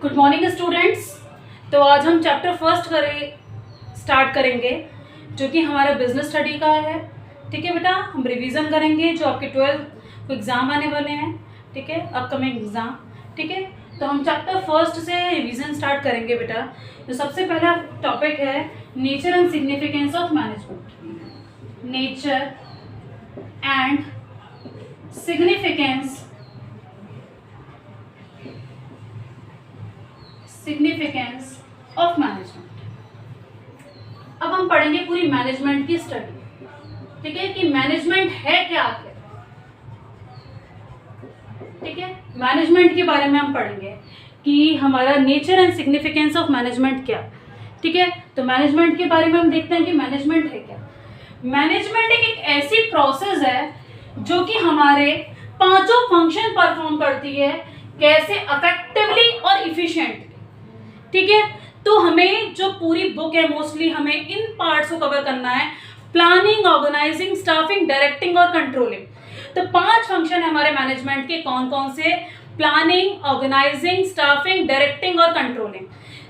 Good morning students. तो आज हम चैप्टर फर्स्ट स्टार्ट करेंगे जो कि हमारा बिजनेस स्टडी का है। ठीक है बेटा, हम रिवीजन करेंगे जो आपके 12th को एग्ज़ाम आने वाले हैं। ठीक है, अपकमिंग एग्ज़ाम। ठीक है, तो हम चैप्टर फर्स्ट से रिवीजन स्टार्ट करेंगे बेटा। तो सबसे पहला टॉपिक है nature and significance of management. Nature and significance of management. अब हम पढ़ेंगे पूरी मैनेजमेंट की स्टडी। ठीक है, कि मैनेजमेंट है क्या आखिर। ठीक है, मैनेजमेंट के बारे में हम पढ़ेंगे कि हमारा nature and significance of management क्या। ठीक है, तो मैनेजमेंट के बारे में हम देखते हैं कि मैनेजमेंट है क्या। मैनेजमेंट एक ऐसी प्रोसेस है जो कि हमारे पांचों फंक्शन परफॉर्म करती है, कैसे इफेक्टिवली और इफिशिएंटली। ठीक है, तो हमें जो पूरी बुक है मोस्टली हमें इन पार्ट्स को कवर करना है: प्लानिंग, ऑर्गेनाइजिंग, स्टाफिंग, डायरेक्टिंग और कंट्रोलिंग। तो 5 फंक्शन है हमारे मैनेजमेंट के। कौन कौन से? प्लानिंग, ऑर्गेनाइजिंग, स्टाफिंग, डायरेक्टिंग और कंट्रोलिंग।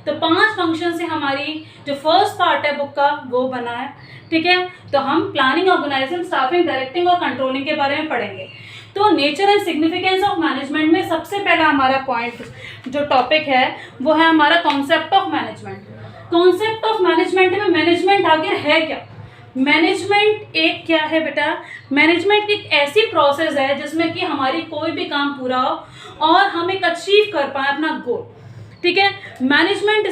तो 5 फंक्शन से हमारी जो फर्स्ट पार्ट है बुक का वो बना है। ठीक है, तो हम प्लानिंग, ऑर्गेनाइजिंग, स्टाफिंग, डायरेक्टिंग और कंट्रोलिंग के बारे में पढ़ेंगे। तो nature and significance of management में सबसे पहला हमारा पॉइंट जो टॉपिक है वो है हमारा concept of management. Concept of management में मैनेजमेंट आखिर है क्या। मैनेजमेंट एक क्या है बेटा? मैनेजमेंट एक ऐसी प्रोसेस है जिसमें कि हमारी कोई भी काम पूरा हो और हम एक अचीव कर पाए अपना गोल। ठीक है, management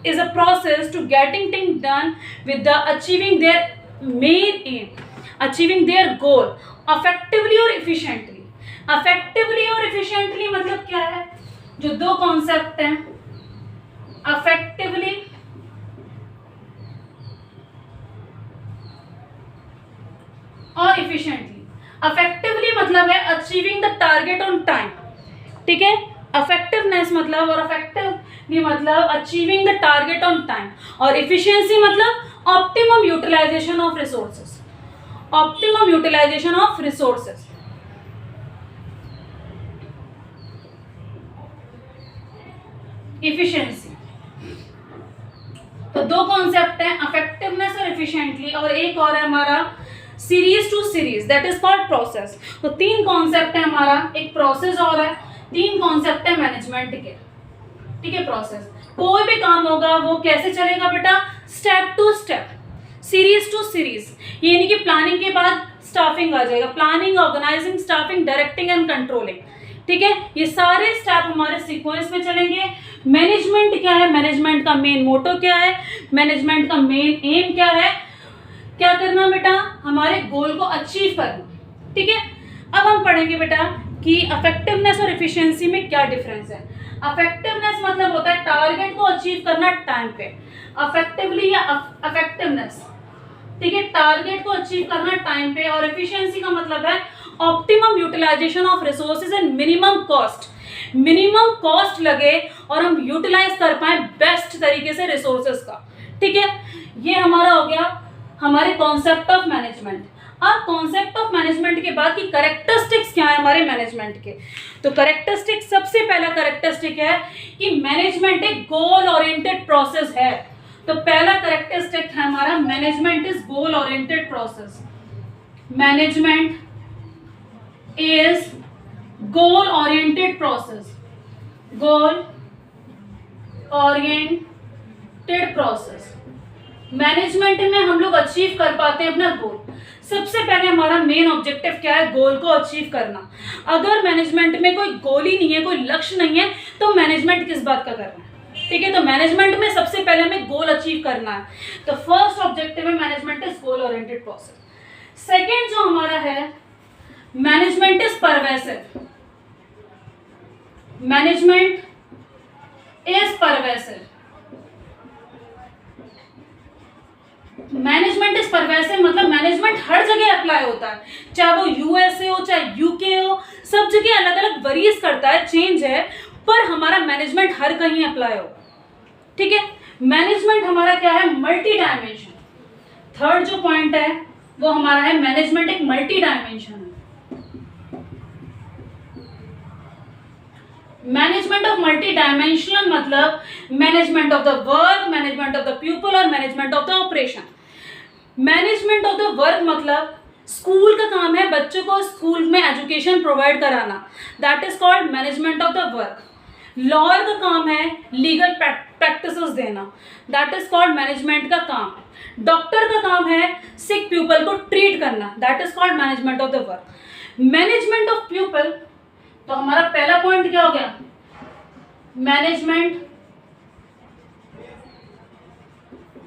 is a process to getting thing done with the achieving their main aim, achieving their goal effectively और इफिशिएंटली। इफेक्टिवली और इफिशिएंटली मतलब क्या है? जो दो कॉन्सेप्ट हैं, इफेक्टिवली और इफिशिएंटली। इफेक्टिवली मतलब है achieving the target on time. ठीक है, इफेक्टिवनेस मतलब और इफेक्टिवली मतलब achieving the target on time, और इफिशिएंसी मतलब optimum utilization of resources. Optimum utilization of resources. Efficiency. तो दो कॉन्सेप्ट हैं, इफेक्टिवनेस और इफिशिएंटली, और एक और है हमारा series to series, that is called process. तो 3 कॉन्सेप्ट है हमारा, एक प्रोसेस और है, 3 कॉन्सेप्ट है मैनेजमेंट के। ठीक है, प्रोसेस कोई भी काम होगा वो कैसे चलेगा बेटा? Step to step, series to series. यानी कि प्लानिंग के बाद स्टाफिंग आ जाएगा। Planning, organising, staffing, directing and controlling. ठीक है, ये सारे स्टेप हमारे सीक्वेंस में चलेंगे। मैनेजमेंट क्या है? मैनेजमेंट का मेन मोटो क्या है? मैनेजमेंट का मेन एम क्या है? क्या करना बेटा? हमारे गोल को अचीव करना। ठीक है, अब हम पढ़ेंगे बेटा कि इफेक्टिवनेस और इफिशिएंसी में क्या डिफरेंस है। इफेक्टिवनेस मतलब होता है टारगेट को अचीव करना टाइम पे, इफेक्टिवली या इफेक्टिवनेस। ठीक है, टारगेट को अचीव करना टाइम पे, और एफिशिएंसी का मतलब है optimum utilization of resources and minimum cost. Minimum cost लगे और हम यूटिलाइज कर पाए बेस्ट तरीके से रिसोर्सेज का। ठीक है, ये हमारा हो गया हमारे कॉन्सेप्ट ऑफ मैनेजमेंट। अब कॉन्सेप्ट ऑफ मैनेजमेंट के बाद की कैरेक्टरिस्टिक्स क्या है हमारे मैनेजमेंट के। तो कैरेक्टरिस्टिक, सबसे पहला कैरेक्टरिस्टिक है कि मैनेजमेंट एक गोल ओरिएंटेड प्रोसेस है। तो पहला कैरेक्टरिस्टिक है हमारा management is goal oriented process. Management is goal oriented process. Goal oriented process. Management में हम लोग अचीव कर पाते हैं अपना गोल। सबसे पहले हमारा मेन ऑब्जेक्टिव क्या है? गोल को अचीव करना। अगर मैनेजमेंट में कोई गोल ही नहीं है, कोई लक्ष्य नहीं है, तो मैनेजमेंट किस बात का करना है? ठीक है, तो मैनेजमेंट में सबसे पहले हमें गोल अचीव करना है। तो फर्स्ट ऑब्जेक्टिव है management is goal oriented process. Second जो हमारा है management is pervasive. Management is pervasive. Management is pervasive मतलब मैनेजमेंट हर जगह अप्लाई होता है, चाहे वो यूएसए हो चाहे यूके हो, सब जगह अलग अलग वरीज करता है, चेंज है, पर हमारा मैनेजमेंट हर कहीं अप्लाई हो। ठीक है, मैनेजमेंट हमारा क्या है? Multi dimension. थर्ड जो पॉइंट है वो हमारा है मैनेजमेंट एक मल्टी डायमेंशन है। मैनेजमेंट ऑफ मल्टी डायमेंशनल मतलब management of the work, management of the people और management of the operation. Management of the work मतलब स्कूल का काम है बच्चों को स्कूल में एजुकेशन प्रोवाइड कराना, that is called management of the work. Lawyer का काम है लीगल प्रैक्टिसेस देना, दैट इज कॉल्ड मैनेजमेंट का काम। डॉक्टर का काम है सिक पीपल को ट्रीट करना, that is called management of the work. Management of people, तो हमारा पहला पॉइंट क्या हो गया, मैनेजमेंट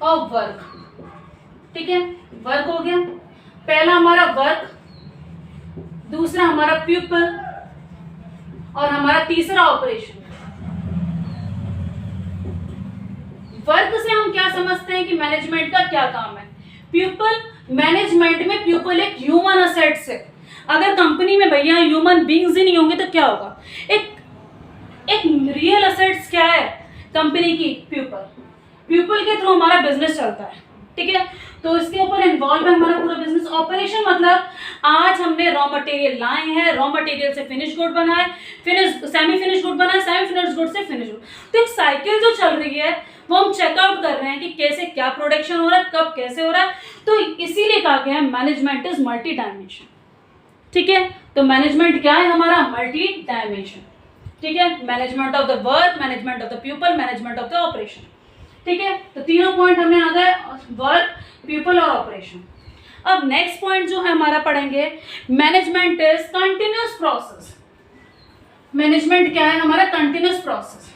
ऑफ वर्क, ठीक है, वर्क हो गया पहला हमारा वर्क, दूसरा हमारा पीपल और हमारा तीसरा ऑपरेशन। वर्क से हम क्या समझते हैं कि मैनेजमेंट का क्या काम है। पीपल, मैनेजमेंट में पीपल एक ह्यूमन असेट्स है। अगर कंपनी में भैया ह्यूमन बींग्स ही नहीं होंगे तो क्या होगा। एक रियल असेट्स क्या है कंपनी की, पीपल के थ्रू हमारा बिजनेस चलता है, ठीक है, तो इसके ऊपर इन्वॉल्व है हमारा पूरा बिजनेस। ऑपरेशन मतलब आज हमने रॉ मटेरियल लाए हैं, रॉ मटेरियल से फिनिश गुड बना है, सेमी फिनिश गुड बना है, सेमी फिनिश गुड से फिनिश गुड। तो एक साइकिल जो चल रही है वो हम चेकआउट कर रहे हैं कि कैसे क्या प्रोडक्शन हो रहा है, कब कैसे हो रहा है। तो इसीलिए कहा गया है मैनेजमेंट इज मल्टी डायमेंशन, ठीक है। तो मैनेजमेंट क्या है हमारा, मल्टी डायमेंशन, ठीक है। Management of the work, management of the people, management of the operation, ठीक है। तो तीनों पॉइंट हमें आ गए, वर्क, पीपल और ऑपरेशन। अब नेक्स्ट पॉइंट जो है हमारा पढ़ेंगे, management is continuous process. Management क्या है हमारा, continuous process.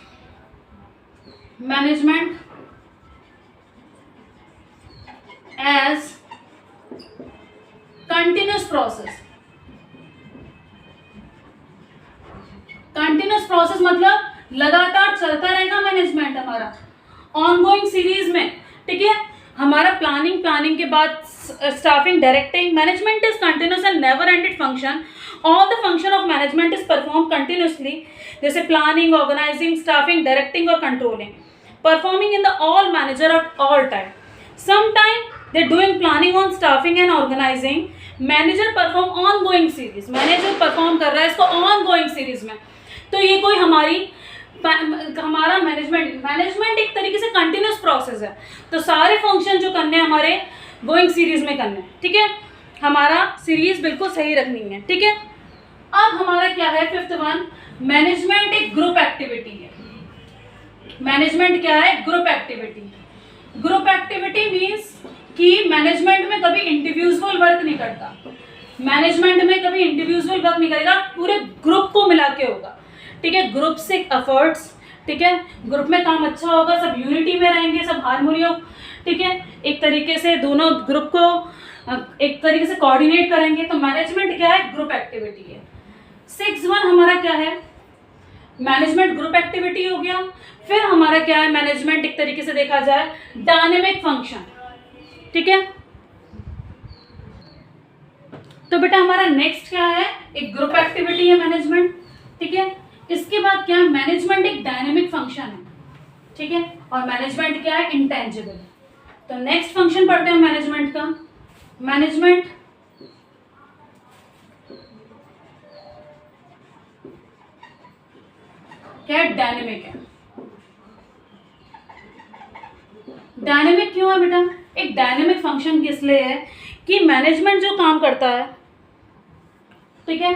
Management as continuous process. Continuous process मतलब लगातार चलता रहेगा मैनेजमेंट हमारा, ऑनगोइंग सीरीज में, ठीक है। हमारा प्लानिंग के बाद staffing, directing. Management is continuous and never ended function. All the function of management is perform continuously, जैसे प्लानिंग, ऑर्गेनाइजिंग, स्टाफिंग, डायरेक्टिंग और controlling, performing in the all manager at all time. Sometime they're doing planning on staffing and organizing. Manager perform on going series, manager perform कर रहा है इसको on going series में। तो ये कोई हमारा मैनेजमेंट एक तरीके से कंटिन्यूस प्रोसेस है। तो सारे फंक्शन जो करने हैं हमारे गोइंग सीरीज में करने हैं, ठीक है। हमारा सीरीज बिल्कुल सही रखनी है, ठीक है। अब हमारा क्या है, फिफ्थ वन, मैनेजमेंट एक ग्रुप एक्टिविटी है। मैनेजमेंट क्या है, group activity. Group activity means कि मैनेजमेंट में कभी इंडिविजुअल वर्क नहीं करता, मैनेजमेंट में कभी इंडिविजुअल वर्क नहीं करेगा, पूरे ग्रुप को मिला के होगा, ठीक है। ग्रुप से एफर्ट्स, ठीक है, ग्रुप में काम अच्छा होगा, सब यूनिटी में रहेंगे, सब हारमोनियम, ठीक है, एक तरीके से दोनों ग्रुप को एक तरीके से कोऑर्डिनेट करेंगे। तो मैनेजमेंट क्या है, ग्रुप एक्टिविटी है। 6.1 हमारा क्या है, मैनेजमेंट ग्रुप एक्टिविटी हो गया। फिर हमारा क्या है, मैनेजमेंट एक तरीके से देखा जाए डायनेमिक फंक्शन, ठीक है। तो बेटा हमारा नेक्स्ट क्या है, एक ग्रुप एक्टिविटी है मैनेजमेंट, ठीक है। इसके बाद क्या है, मैनेजमेंट एक डायनेमिक फंक्शन है, ठीक है। और मैनेजमेंट क्या है, इंटेंजिबल। तो नेक्स्ट फंक्शन पढ़ते हैं मैनेजमेंट का। मैनेजमेंट क्या, डायनेमिक है। डायनेमिक क्यों है बेटा, एक डायनेमिक फंक्शन किस लिए है कि मैनेजमेंट जो काम करता है, ठीक है,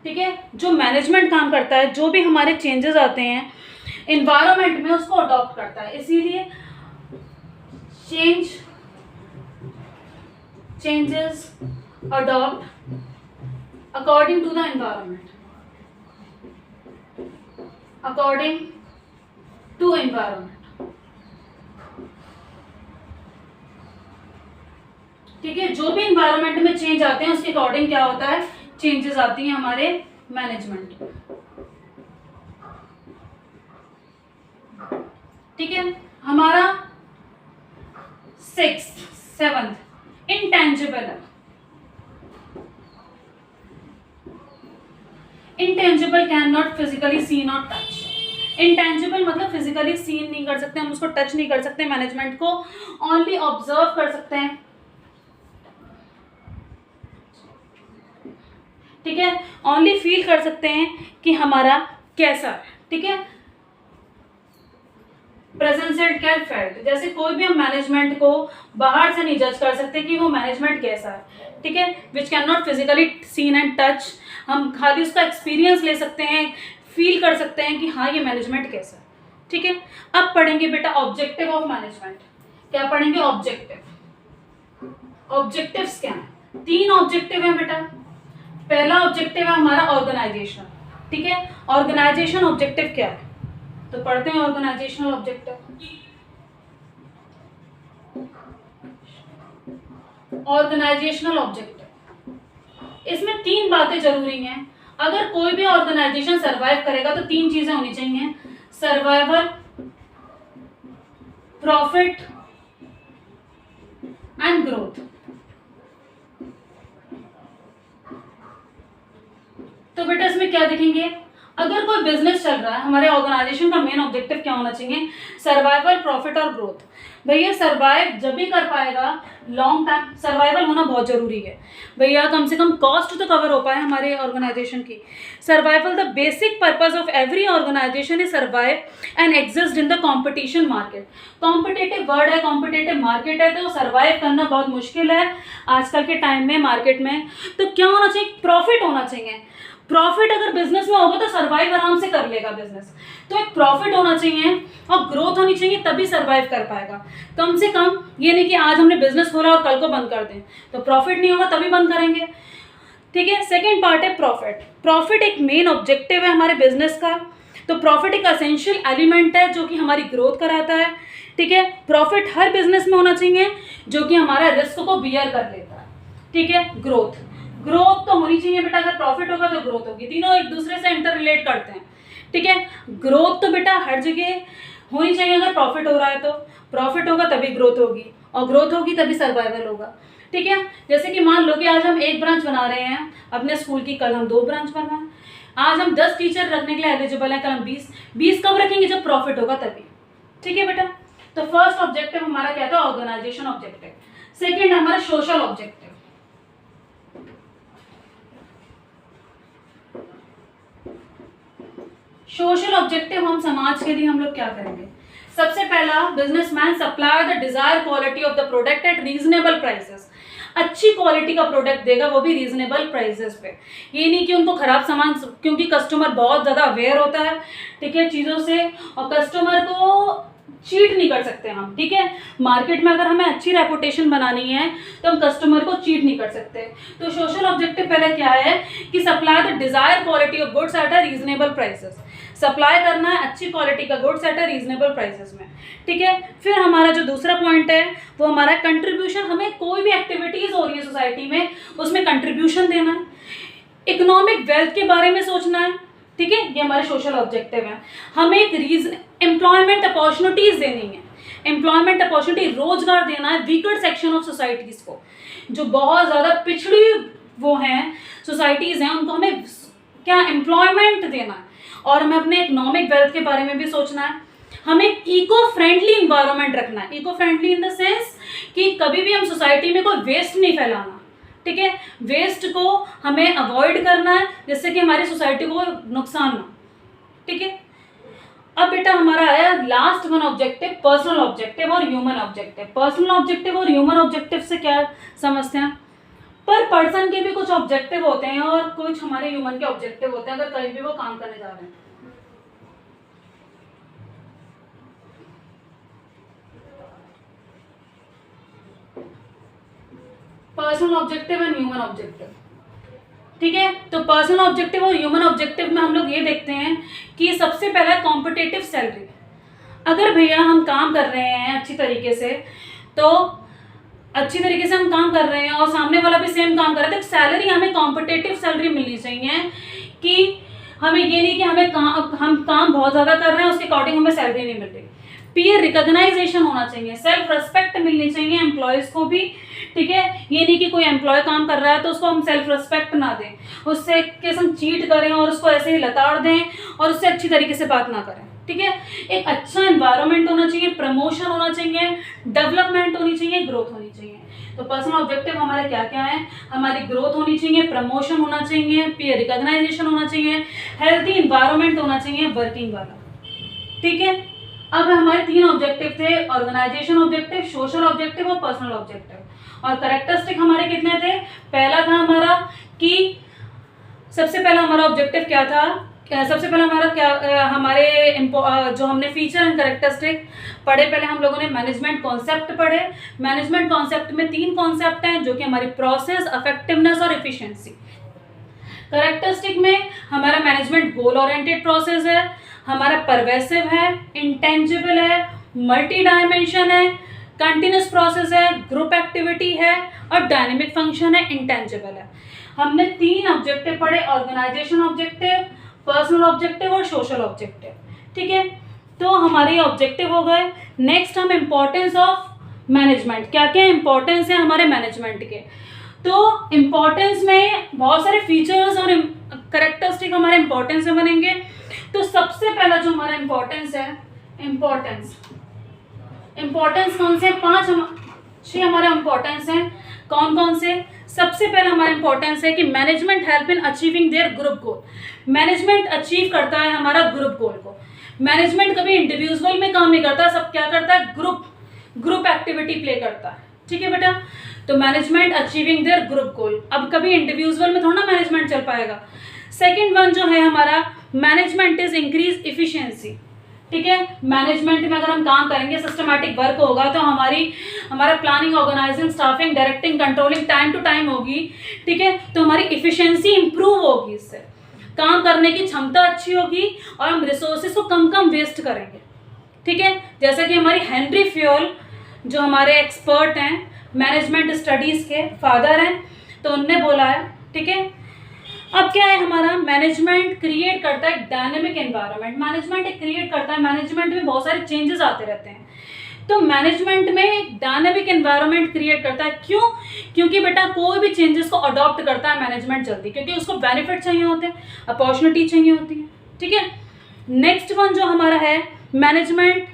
ठीक है, जो मैनेजमेंट काम करता है, जो भी हमारे चेंजेस आते हैं इन्वायरमेंट में उसको अडॉप्ट करता है। इसीलिए changes adopt according to the environment, according to environment, ठीक है। जो भी एनवायरमेंट में चेंज आते हैं उसके अकॉर्डिंग क्या होता है, चेंजेस आती हैं हमारे मैनेजमेंट, ठीक है। हमारा 6th 7th इंटेंजिबल है। Intangible can not physically seen और टच। इंटेंजिबल मतलब फिजिकली सीन नहीं कर सकते, हम उसको टच नहीं कर सकते, मैनेजमेंट को ओनली ऑब्जर्व कर सकते हैं। ठीक है, ओनली फील कर सकते हैं कि हमारा कैसा है, ठीक है। प्रेजेंट सेट क्या फेल्ट, जैसे कोई भी हम मैनेजमेंट को बाहर से नहीं जज कर सकते कि वो मैनेजमेंट कैसा है, ठीक है, which can not physically seen and touch. हम खाली उसका एक्सपीरियंस ले सकते हैं, फील कर सकते हैं कि हाँ ये मैनेजमेंट कैसा है, ठीक है। अब पढ़ेंगे बेटा ऑब्जेक्टिव ऑफ मैनेजमेंट। क्या पढ़ेंगे? ऑब्जेक्टिव। ऑब्जेक्टिव्स क्या है? 3 ऑब्जेक्टिव है बेटा। पहला ऑब्जेक्टिव है हमारा ऑर्गेनाइजेशन, ठीक है। ऑर्गेनाइजेशन ऑब्जेक्टिव क्या है? तो पढ़ते हैं ऑर्गेनाइजेशनल ऑब्जेक्टिव। ऑर्गेनाइजेशनल ऑब्जेक्टिव, इसमें 3 बातें जरूरी हैं। अगर कोई भी ऑर्गेनाइजेशन सरवाइव करेगा तो 3 चीजें होनी चाहिए, सर्वाइवल, प्रॉफिट एंड ग्रोथ। तो बेटा इसमें क्या देखेंगे? अगर कोई बिजनेस चल रहा है, हमारे ऑर्गेनाइजेशन का मेन ऑब्जेक्टिव क्या होना चाहिए? सर्वाइवल, प्रॉफिट और ग्रोथ। भैया सर्वाइव जब भी कर पाएगा, लॉन्ग टाइम सर्वाइवल होना बहुत जरूरी है भैया, कम से कम कॉस्ट तो कवर हो पाए हमारे ऑर्गेनाइजेशन की। Survival, the basic purpose of every organisation is survive and exist in the competition market. Competitive word है, कॉम्पिटेटिव मार्केट है, तो सर्वाइव करना बहुत मुश्किल है आजकल के टाइम में मार्केट में। तो क्या होना चाहिए? प्रॉफिट होना चाहिए। प्रॉफिट अगर बिजनेस में होगा तो सर्वाइव आराम से कर लेगा बिजनेस। तो एक प्रॉफिट होना चाहिए और ग्रोथ होनी चाहिए, तभी सर्वाइव कर पाएगा। कम से कम ये नहीं कि आज हमने बिजनेस खोला और कल को बंद कर दें, तो प्रॉफिट नहीं होगा तभी बंद करेंगे, ठीक है। सेकेंड पार्ट है प्रॉफिट। प्रॉफिट एक मेन ऑब्जेक्टिव है हमारे बिजनेस का। तो प्रॉफिट एक असेंशियल एलिमेंट है जो कि हमारी ग्रोथ कराता है, ठीक है। प्रॉफिट हर बिजनेस में होना चाहिए जो कि हमारा रिस्क को बियर कर लेता है, ठीक है। ग्रोथ, ग्रोथ तो होनी चाहिए बेटा। अगर प्रॉफिट होगा तो ग्रोथ होगी, तीनों एक दूसरे से इंटर रिलेट करते हैं, ठीक है। ग्रोथ तो बेटा हर जगह होनी चाहिए। अगर प्रॉफिट हो रहा है तो प्रॉफिट होगा तभी ग्रोथ होगी, और ग्रोथ होगी तभी सर्वाइवल होगा, ठीक है। जैसे कि मान लो कि आज हम 1 ब्रांच बना रहे हैं अपने स्कूल की, कल हम 2 ब्रांच बनाएं। आज हम 10 टीचर रखने के लिए एलिजिबल हैं, कल हम 20 कब रखेंगे? जब प्रॉफिट होगा तभी, ठीक है बेटा। तो फर्स्ट ऑब्जेक्टिव हमारा क्या था? Organisation objective. सेकेंड हमारा सोशल ऑब्जेक्टिव। सोशल ऑब्जेक्टिव हम समाज के लिए हम लोग क्या करेंगे? सबसे पहला, businessman supply the desire quality of the product at reasonable prices. अच्छी क्वालिटी का प्रोडक्ट देगा, वो भी रीजनेबल प्राइसेस पे। ये नहीं कि उनको खराब सामान, क्योंकि कस्टमर बहुत ज़्यादा अवेयर होता है, ठीक है, चीज़ों से, और कस्टमर को चीट नहीं कर सकते हम, ठीक है। मार्केट में अगर हमें अच्छी रेपुटेशन बनानी है तो हम कस्टमर को चीट नहीं कर सकते। तो सोशल ऑब्जेक्टिव पहले क्या है कि supply the desire quality of goods at a reasonable prices. Supply करना है अच्छी क्वालिटी का goods at a reasonable prices में, ठीक है। फिर हमारा जो दूसरा पॉइंट है वो हमारा कंट्रीब्यूशन। हमें कोई भी एक्टिविटीज हो रही है सोसाइटी में, उसमें कंट्रीब्यूशन देना है। इकोनॉमिक वेल्थ के बारे में सोचना है, ठीक है, ये हमारे सोशल ऑब्जेक्टिव है। हमें एक एम्प्लॉयमेंट अपॉर्चुनिटीज देनी है, एम्प्लॉयमेंट अपॉर्चुनिटी, रोजगार देना है वीकर सेक्शन ऑफ सोसाइटीज को, जो बहुत ज़्यादा पिछड़ी वो हैं सोसाइटीज़ हैं, उनको हमें क्या एम्प्लॉयमेंट देना है। और हमें अपने इकोनॉमिक वेल्थ के बारे में भी सोचना है। हमें इको फ्रेंडली इन्वायरमेंट रखना है। Eco friendly in the sense कि कभी भी हम सोसाइटी में कोई वेस्ट नहीं फैलाना, ठीक है। वेस्ट को हमें अवॉइड करना है जिससे कि हमारी सोसाइटी को नुकसान ना, ठीक है। अब बेटा हमारा आया last one objective, personal objective और ह्यूमन ऑब्जेक्टिव। पर्सनल ऑब्जेक्टिव और ह्यूमन ऑब्जेक्टिव से क्या समझते हैं? पर पर्सन के भी कुछ ऑब्जेक्टिव होते हैं और कुछ हमारे ह्यूमन के ऑब्जेक्टिव होते हैं, अगर कहीं भी वो काम करने जा रहे हैं। Personal objective and human objective, ठीक है। तो पर्सनल ऑब्जेक्टिव और ह्यूमन ऑब्जेक्टिव में हम लोग ये देखते हैं कि सबसे पहला कॉम्पिटिटिव सैलरी। अगर भैया हम काम कर रहे हैं अच्छी तरीके से, तो अच्छी तरीके से हम काम कर रहे हैं और सामने वाला भी सेम काम कर रहा है, तो सैलरी हमें कॉम्पिटिटिव सैलरी मिलनी चाहिए कि हमें ये नहीं कि हम काम बहुत ज़्यादा कर रहे हैं उसके अकॉर्डिंग हमें सैलरी नहीं मिल रही। पीयर रिकॉग्नाइजेशन होना चाहिए, सेल्फ रिस्पेक्ट मिलनी चाहिए एम्प्लॉयज़ को भी, ठीक है। ये नहीं कि कोई एम्प्लॉय काम कर रहा है तो उसको हम सेल्फ रिस्पेक्ट ना दें, उससे केस हम चीट करें और उसको ऐसे ही लताड़ दें और उससे अच्छी तरीके से बात ना करें, ठीक है। एक अच्छा एनवायरनमेंट होना चाहिए, प्रमोशन होना चाहिए, डेवलपमेंट होनी चाहिए, ग्रोथ होनी चाहिए। तो पर्सनल ऑब्जेक्टिव हमारे क्या क्या है, हमारी ग्रोथ होनी चाहिए, प्रमोशन होना चाहिए, पीयर रिकॉग्नाइजेशन होना चाहिए, हेल्थी एनवायरनमेंट होना चाहिए, वर्किंग वाला, ठीक है। अब हमारे 3 ऑब्जेक्टिव थे, ऑर्गेनाइजेशन ऑब्जेक्टिव, सोशल ऑब्जेक्टिव और पर्सनल ऑब्जेक्टिव। और कैरेक्टरिस्टिक हमारे कितने थे, पहला था हमारा कि सबसे पहला हमारा ऑब्जेक्टिव क्या था, सबसे पहला हमारा क्या हमारे जो हमने फीचर एंड कैरेक्टरिस्टिक पढ़े, पहले हम लोगों ने मैनेजमेंट कॉन्सेप्ट पढ़े। मैनेजमेंट कॉन्सेप्ट में 3 कॉन्सेप्ट हैं जो कि हमारी प्रोसेस, इफेक्टिवनेस और एफिशिएंसी। कैरेक्टरिस्टिक में हमारा मैनेजमेंट गोल ओरिएंटेड प्रोसेस है, हमारा परवेसिव है, इंटेंजिबल है, मल्टी डायमेंशन है, कंटिन्यूस प्रोसेस है, ग्रुप एक्टिविटी है और डायनेमिक फंक्शन है, इंटेंजिबल है। हमने 3 ऑब्जेक्टिव पढ़े, ऑर्गेनाइजेशन ऑब्जेक्टिव, पर्सनल ऑब्जेक्टिव और सोशल ऑब्जेक्टिव, ठीक है। तो हमारे ऑब्जेक्टिव हो गए। नेक्स्ट हम इम्पोर्टेंस ऑफ मैनेजमेंट, क्या क्या इंपॉर्टेंस है हमारे मैनेजमेंट के। तो इम्पोर्टेंस में बहुत सारे फीचर्स और कैरेक्टरिस्टिक हमारे इम्पोर्टेंस में बनेंगे। तो सबसे पहला जो हमारा इम्पोर्टेंस है, इम्पोर्टेंस कौन से 6 हमारे इम्पोर्टेंस हैं। कौन कौन से, सबसे पहला हमारा इंपॉर्टेंस है कि management help in achieving their group goal. Management achieve करता है हमारा ग्रुप गोल को। मैनेजमेंट कभी इंडिविजुअल में काम नहीं करता, सब क्या करता है, ग्रुप एक्टिविटी प्ले करता है, ठीक है बेटा। तो मैनेजमेंट अचीविंग देयर ग्रुप गोल, अब कभी इंडिविजुअल में थोड़ा ना मैनेजमेंट चल पाएगा। सेकेंड वन जो है हमारा, मैनेजमेंट इज इंक्रीज इफिशियंसी, ठीक है। मैनेजमेंट में अगर हम काम करेंगे, सिस्टमैटिक वर्क होगा तो हमारा planning, organising, staffing, directing, controlling time to time होगी, ठीक है। तो हमारी इफिशिएंसी इंप्रूव होगी, इससे काम करने की क्षमता अच्छी होगी और हम रिसोर्सेज को कम वेस्ट करेंगे, ठीक है। जैसे कि हमारी हेनरी फ्योल जो हमारे एक्सपर्ट हैं, मैनेजमेंट स्टडीज़ के फादर हैं, तो उनने बोला है, ठीक है। अब क्या है हमारा, मैनेजमेंट क्रिएट करता है डायनेमिक एनवायरनमेंट। मैनेजमेंट एक क्रिएट करता है, मैनेजमेंट में बहुत सारे चेंजेस आते रहते हैं, तो मैनेजमेंट में डायनेमिक एनवायरनमेंट क्रिएट करता है। क्यों, क्योंकि बेटा कोई भी चेंजेस को अडॉप्ट करता है मैनेजमेंट जल्दी, क्योंकि उसको बेनिफिट चाहिए होते हैं, अपॉर्चुनिटी चाहिए होती है, ठीक है। नेक्स्ट वन जो हमारा है, मैनेजमेंट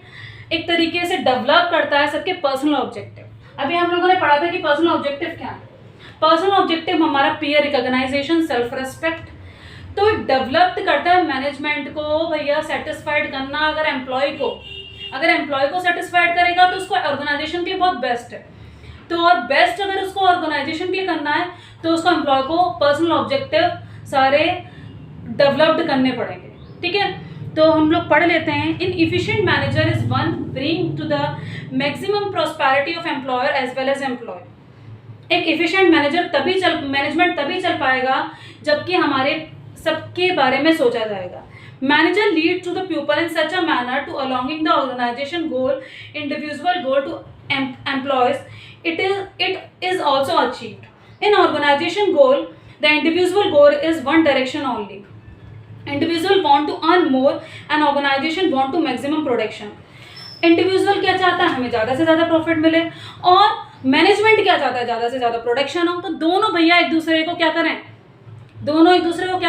एक तरीके से डेवलप करता है सबके पर्सनल ऑब्जेक्टिव। अभी हम लोगों ने पढ़ा था कि पर्सनल ऑब्जेक्टिव क्या है। पर्सनल ऑब्जेक्टिव हमारा पीयर रिकॉग्नाइजेशन, सेल्फ रेस्पेक्ट, तो डेवलप्ड करता है मैनेजमेंट को भैया सेटिस्फाइड करना। अगर एम्प्लॉय को सेटिस्फाइड करेगा तो उसको ऑर्गेनाइजेशन के लिए बहुत बेस्ट है। तो और बेस्ट अगर उसको ऑर्गेनाइजेशन के लिए करना है तो उसको एम्प्लॉय को पर्सनल ऑब्जेक्टिव सारे डेवलप्ड करने पड़ेंगे, ठीक है। तो हम लोग पढ़ लेते हैं। In efficient manager is one bring to the maximum prosperity of employer as well as employ. एक इफिशिएंट मैनेजमेंट तभी चल पाएगा जबकि हमारे सबके बारे में सोचा जाएगा। Manager lead to the people in such a manner to aligning the organisation goal, individual goal to employees, it is also achieved. In organization goal, the individual goal is one direction only. Individual want to earn more and organization want to maximum production. Individual क्या चाहता है, हमें ज़्यादा से ज़्यादा profit मिले, और management क्या चाहता है, ज़्यादा से ज़्यादा प्रोडक्शन हो। तो दोनों भैया एक दूसरे को क्या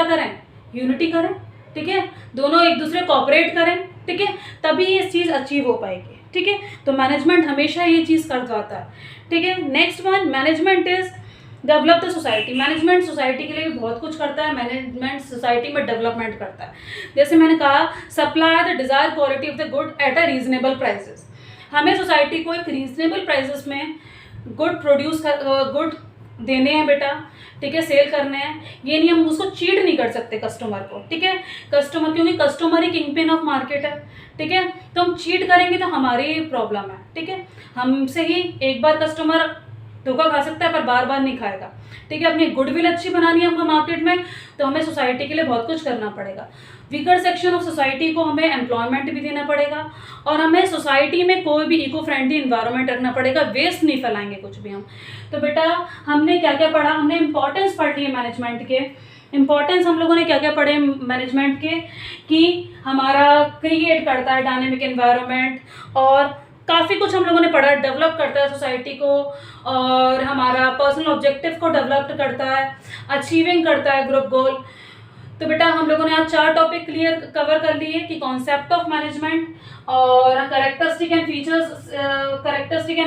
करें, यूनिटी करें, ठीक है। दोनों एक दूसरे कोऑपरेट करें, ठीक है, तभी ये चीज़ अचीव हो पाएगी, ठीक है। तो मैनेजमेंट हमेशा ये चीज़ कर जाता है, ठीक है। Next one, management is develop the society. Management society के लिए भी बहुत कुछ करता है। मैनेजमेंट सोसाइटी में डेवलपमेंट करता है। जैसे मैंने कहा, supply the desire quality of the good at a reasonable prices. हमें सोसाइटी को एक रीजनेबल प्राइसेस में गुड देने हैं बेटा, ठीक है, सेल करने हैं। ये नहीं, हम उसको चीट नहीं कर सकते कस्टमर को, ठीक है। कस्टमर, क्योंकि customer he king pin of market है, ठीक है। तो हम चीट करेंगे तो हमारी प्रॉब्लम है, ठीक है। हमसे ही एक बार कस्टमर धोखा खा सकता है पर बार बार नहीं खाएगा, ठीक है। अपनी गुडविल अच्छी बनानी है हमको मार्केट में, तो हमें सोसाइटी के लिए बहुत कुछ करना पड़ेगा। वीकर सेक्शन ऑफ सोसाइटी को हमें एम्प्लॉयमेंट भी देना पड़ेगा, और हमें सोसाइटी में कोई भी इको फ्रेंडली इन्वायरमेंट रखना पड़ेगा, वेस्ट नहीं फैलाएंगे कुछ भी हम। तो बेटा हमने क्या क्या पढ़ा, हमने इंपॉर्टेंस पढ़ ली है मैनेजमेंट के। इंपॉर्टेंस हम लोगों ने क्या क्या पढ़े मैनेजमेंट के, कि हमारा क्रिएट करता है डायनेमिक एनवायरनमेंट, और काफ़ी कुछ हम लोगों ने पढ़ा। डेवलप करता है सोसाइटी को, और हमारा पर्सनल ऑब्जेक्टिव को डेवलप करता है, अचीविंग करता है ग्रुप गोल। तो बेटा हम लोगों ने आज 4 टॉपिक क्लियर कवर कर लिए कि कॉन्सेप्ट ऑफ मैनेजमेंट और characteristic and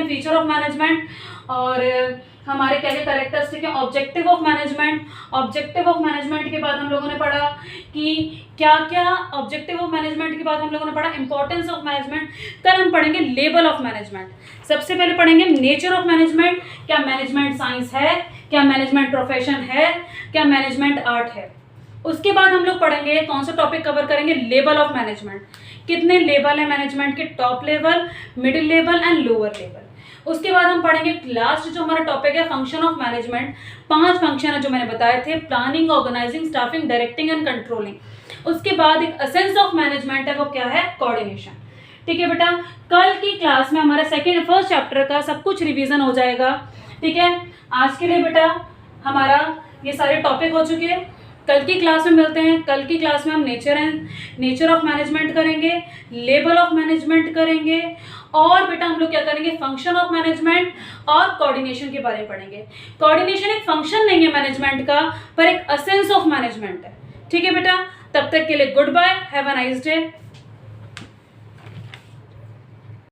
feature of management, और हमारे क्या क्या कैरेक्टरिस्टिक है, objective of management. Objective of management के बाद हम लोगों ने पढ़ा कि क्या क्या, ऑब्जेक्टिव ऑफ मैनेजमेंट के बाद हम लोगों ने पढ़ा इंपॉर्टेंस ऑफ मैनेजमेंट। कल हम पढ़ेंगे लेवल ऑफ मैनेजमेंट। सबसे पहले पढ़ेंगे नेचर ऑफ मैनेजमेंट, क्या मैनेजमेंट साइंस है, क्या मैनेजमेंट प्रोफेशन है, क्या मैनेजमेंट आर्ट है। उसके बाद हम लोग पढ़ेंगे, कौन सा टॉपिक कवर करेंगे, लेवल ऑफ मैनेजमेंट। कितने लेवल है मैनेजमेंट के, top level, middle level and lower level. उसके बाद हम पढ़ेंगे लास्ट जो हमारा टॉपिक है फंक्शन ऑफ मैनेजमेंट। 5 फंक्शन है जो मैंने बताए थे, planning, organising, staffing, directing and controlling. उसके बाद एक एसेंस ऑफ मैनेजमेंट है, वो क्या है, कोऑर्डिनेशन। ठीक है बेटा, कल की क्लास में हमारे फर्स्ट चैप्टर का सब कुछ रिवीजन हो जाएगा। ठीक है, आज के लिए बेटा हमारा ये सारे टॉपिक हो चुके हैं। कल की क्लास में मिलते हैं। कल की क्लास में हम नेचर ऑफ मैनेजमेंट करेंगे, लेवल ऑफ मैनेजमेंट करेंगे, और बेटा हम लोग क्या करेंगे, फंक्शन ऑफ मैनेजमेंट और कोऑर्डिनेशन के बारे में पढ़ेंगे। कोऑर्डिनेशन एक फंक्शन नहीं है मैनेजमेंट का, पर एक एसेंस ऑफ मैनेजमेंट है। ठीक है बेटा, तब तक के लिए good bye, have a nice day.